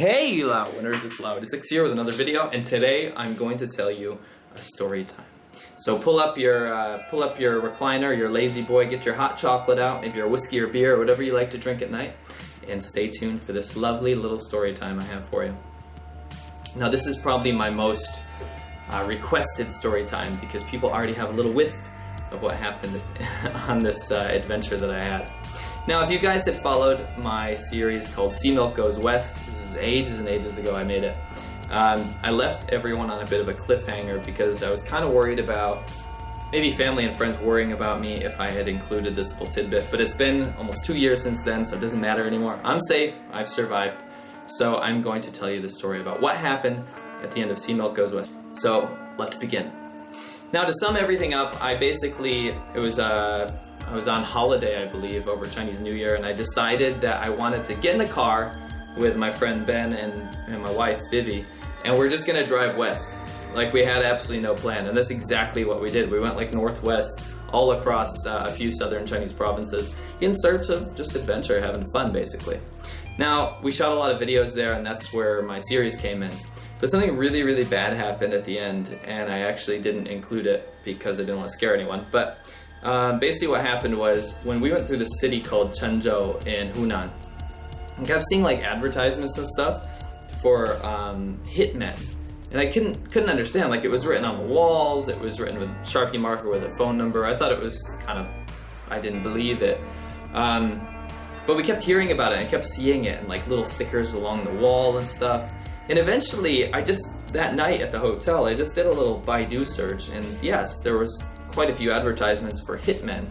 Hey Laowinners, it's Laowinners here with another video, and today I'm going to tell you a story time. So pull up your recliner, your lazy boy, get your hot chocolate out, maybe your whiskey or beer or whatever you like to drink at night, and stay tuned for this lovely little story time I have for you. Now this is probably my most requested story time because people already have a little whiff of what happened on this adventure that I had. Now, if you guys had followed my series called Sea Milk Goes West, this is ages and ages ago I made it, I left everyone on a bit of a cliffhanger because I was kind of worried about maybe family and friends worrying about me if I had included this little tidbit, but it's been almost 2 years since then, so it doesn't matter anymore. I'm safe, I've survived, so I'm going to tell you the story about what happened at the end of Sea Milk Goes West. So, let's begin. Now, to sum everything up, I was on holiday, I believe, over Chinese New Year, and I decided that I wanted to get in the car with my friend Ben and my wife Vivi, and we're just gonna drive west. Like, we had absolutely no plan, and that's exactly what we did. We went like northwest, all across a few southern Chinese provinces in search of just adventure, having fun, basically. Now, we shot a lot of videos there, and that's where my series came in. But something really, really bad happened at the end, and I actually didn't include it because I didn't want to scare anyone. But basically what happened was, when we went through the city called Chenzhou in Hunan, I kept seeing like advertisements and stuff for Hitmen, and I couldn't understand. Like, it was written on the walls, it was written with Sharpie marker with a phone number. I thought it was I didn't believe it. But we kept hearing about it, and I kept seeing it, and like little stickers along the wall and stuff. And eventually, that night at the hotel, I just did a little Baidu search, and yes, there was quite a few advertisements for hitmen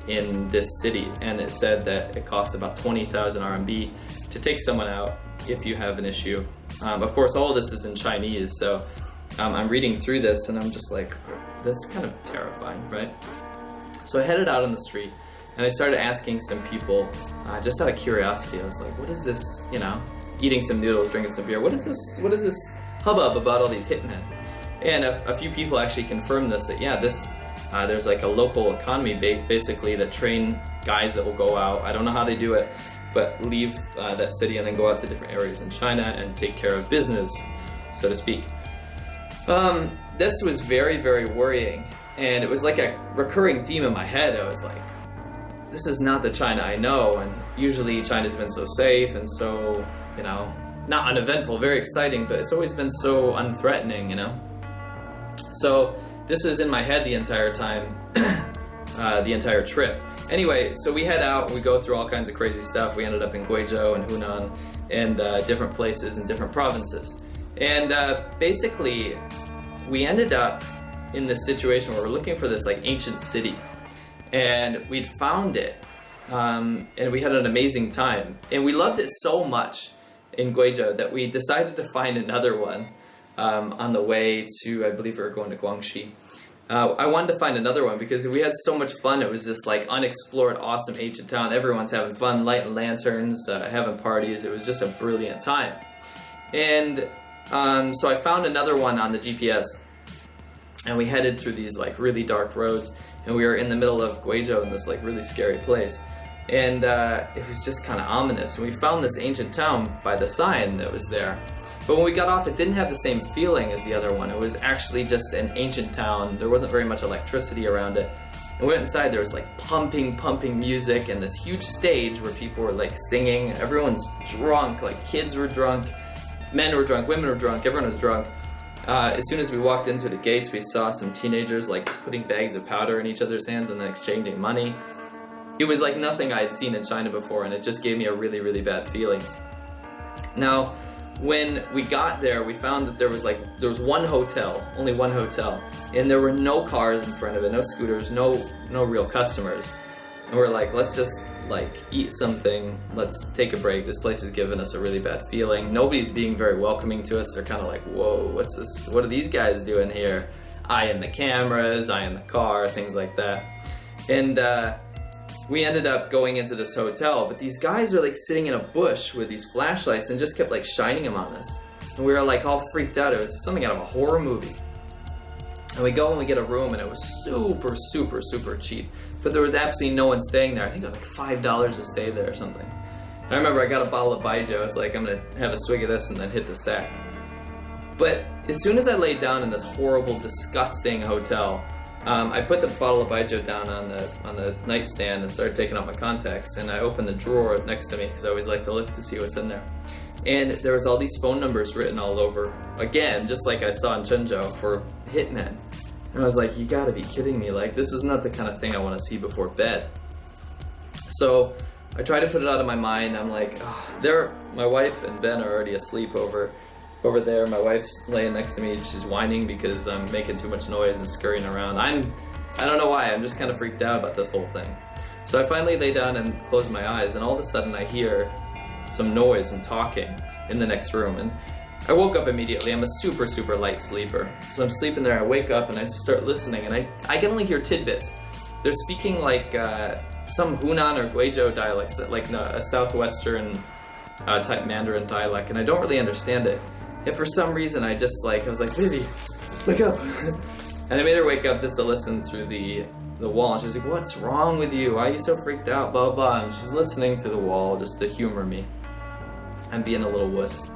in this city, and it said that it costs about 20,000 RMB to take someone out if you have an issue. Of course, all of this is in Chinese, so I'm reading through this and I'm just like, that's kind of terrifying, right? So I headed out on the street and I started asking some people, just out of curiosity. I was like, what is this, eating some noodles, drinking some beer, what is this hubbub about all these hitmen? And a few people actually confirmed this, that yeah, there's like a local economy basically that train guys that will go out, I don't know how they do it, but leave that city and then go out to different areas in China and take care of business, so to speak. This was very, very worrying, and it was like a recurring theme in my head. I was like, this is not the China I know, and usually China's been so safe and so, not uneventful, very exciting, but it's always been so unthreatening, So this was in my head the entire time, the entire trip. Anyway, so we head out, we go through all kinds of crazy stuff. We ended up in Guizhou and Hunan and different places in different provinces. And basically, we ended up in this situation where we're looking for this like ancient city. And we'd found it, and we had an amazing time. And we loved it so much in Guizhou that we decided to find another one. On the way to, I believe we were going to Guangxi. I wanted to find another one because we had so much fun. It was this like unexplored, awesome ancient town. Everyone's having fun, lighting lanterns, having parties. It was just a brilliant time. And so I found another one on the GPS, and we headed through these like really dark roads, and we were in the middle of Guizhou in this like really scary place. And it was just kind of ominous. And we found this ancient town by the sign that was there. But when we got off, it didn't have the same feeling as the other one. It was actually just an ancient town. There wasn't very much electricity around it. And we went inside, there was like pumping music and this huge stage where people were like singing. Everyone's drunk, like kids were drunk, men were drunk, women were drunk, everyone was drunk. As soon as we walked into the gates, we saw some teenagers like putting bags of powder in each other's hands and then exchanging money. It was like nothing I had seen in China before, and it just gave me a really, really bad feeling. Now, when we got there, we found that there was one hotel, only one hotel, and there were no cars in front of it, no scooters, no real customers. And we're like, let's just like eat something, let's take a break. This place is giving us a really bad feeling. Nobody's being very welcoming to us. They're kind of like, whoa, what's this? What are these guys doing here? Eye in the cameras, eye in the car, things like that. And we ended up going into this hotel, but these guys were like sitting in a bush with these flashlights and just kept like shining them on us. And we were like all freaked out. It was something out of a horror movie. And we go and we get a room, and it was super, super, super cheap. But there was absolutely no one staying there. I think it was like $5 to stay there or something. I remember I got a bottle of Baijiu. I was like, I'm gonna have a swig of this and then hit the sack. But as soon as I laid down in this horrible, disgusting hotel, I put the bottle of Baijiu down on the nightstand and started taking out my contacts. And I opened the drawer next to me because I always like to look to see what's in there. And there was all these phone numbers written all over, again, just like I saw in Chenzhou, for hitmen. And I was like, you gotta be kidding me. Like, this is not the kind of thing I want to see before bed. So I tried to put it out of my mind. I'm like, oh, my wife and Ben are already asleep over there. My wife's laying next to me. She's whining because I'm making too much noise and scurrying around. I don't know why. I'm just kind of freaked out about this whole thing. So I finally lay down and closed my eyes, and all of a sudden I hear some noise and talking in the next room. And I woke up immediately. I'm a super, super light sleeper. So I'm sleeping there. I wake up and I start listening, and I can only hear tidbits. They're speaking like some Hunan or Guizhou dialects, like a southwestern type Mandarin dialect, and I don't really understand it. And for some reason, I was like, Vivi, wake up. And I made her wake up just to listen through the wall. And she was like, what's wrong with you? Why are you so freaked out? Blah, blah. And she's listening through the wall just to humor me. I'm being a little wuss.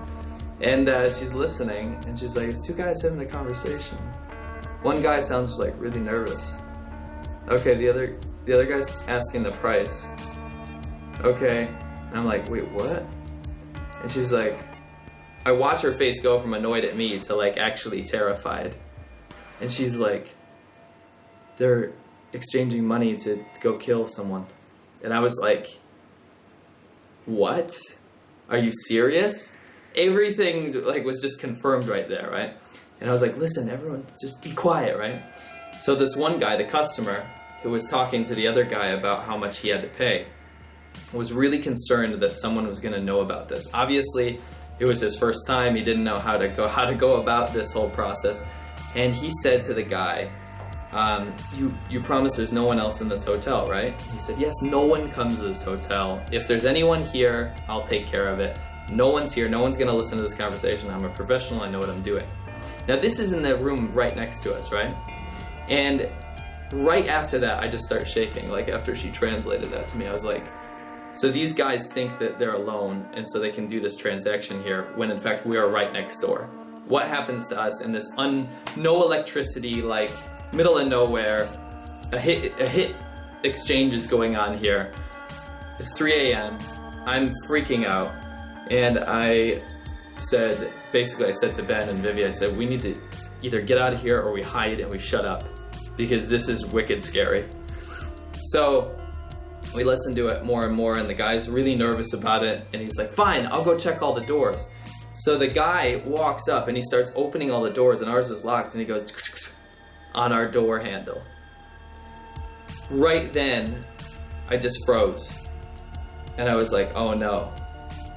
And she's listening, and she's like, it's two guys having a conversation. One guy sounds like really nervous. Okay, the other guy's asking the price. Okay. And I'm like, wait, what? And she's like, I watch her face go from annoyed at me to like actually terrified. And she's like, they're exchanging money to go kill someone. And I was like, what? Are you serious? Everything like was just confirmed right there, right? And I was like, listen, everyone, just be quiet, right? So this one guy, the customer, who was talking to the other guy about how much he had to pay, was really concerned that someone was going to know about this. Obviously, it was his first time. He didn't know how to go about this whole process. And he said to the guy, you promise there's no one else in this hotel, right? He said, yes, no one comes to this hotel. If there's anyone here, I'll take care of it. No one's here. No one's going to listen to this conversation. I'm a professional. I know what I'm doing. Now, this is in the room right next to us, right? And right after that, I just start shaking. Like, after she translated that to me, I was like, so these guys think that they're alone, and so they can do this transaction here, when in fact we are right next door. What happens to us in this no electricity, like middle of nowhere, a hit exchange is going on here. It's 3 a.m. I'm freaking out, and I said to Ben and Vivi, I said, we need to either get out of here or we hide and we shut up, because this is wicked scary. So we listened to it more and more, and the guy's really nervous about it, and he's like, fine, I'll go check all the doors. So the guy walks up and he starts opening all the doors, and ours was locked, and he goes on our door handle. Right then, I just froze. And I was like, oh no.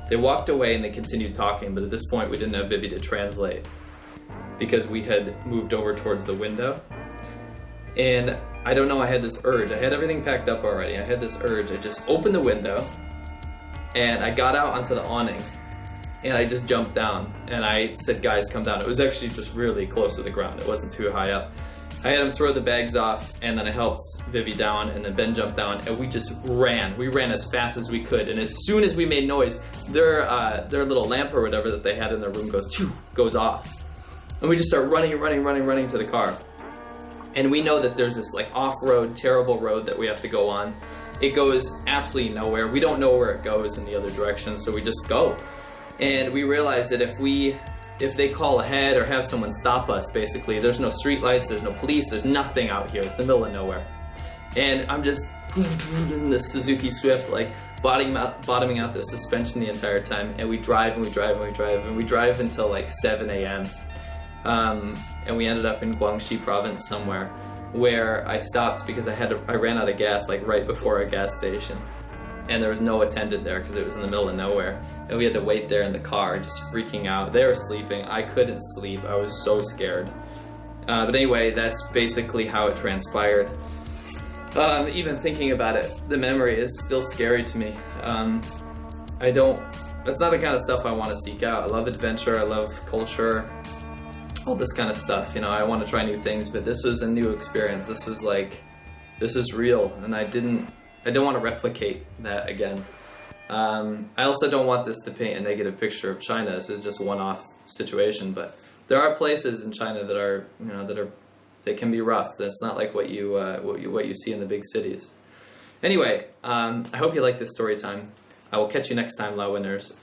They walked away and they continued talking, but at this point we didn't have Vivi to translate because we had moved over towards the window. And I don't know, I had this urge. I had everything packed up already. I had this urge. I just opened the window and I got out onto the awning and I just jumped down and I said, guys, come down. It was actually just really close to the ground. It wasn't too high up. I had him throw the bags off, and then I helped Vivi down, and then Ben jumped down, and we just ran. We ran as fast as we could, and as soon as we made noise, their little lamp or whatever that they had in their room goes off. And we just start running to the car. And we know that there's this like off-road, terrible road that we have to go on. It goes absolutely nowhere. We don't know where it goes in the other direction, so we just go. And we realize that if they call ahead or have someone stop us, basically, there's no street lights, there's no police, there's nothing out here. It's the middle of nowhere. And I'm just in the Suzuki Swift, like bottoming out the suspension the entire time. And we drive until like 7 a.m. And we ended up in Guangxi province somewhere where I stopped because I ran out of gas like right before a gas station. And there was no attendant there because it was in the middle of nowhere. And we had to wait there in the car, just freaking out. They were sleeping. I couldn't sleep. I was so scared. But anyway, that's basically how it transpired. Even thinking about it, the memory is still scary to me. That's not the kind of stuff I want to seek out. I love adventure. I love culture. All this kind of stuff. You know, I want to try new things, but this was a new experience. This is real. And I don't want to replicate that again. I also don't want this to paint a negative picture of China. This is just a one-off situation, but there are places in China that are, they can be rough. That's not like what you see in the big cities. Anyway, I hope you like this story time. I will catch you next time, Laowinners.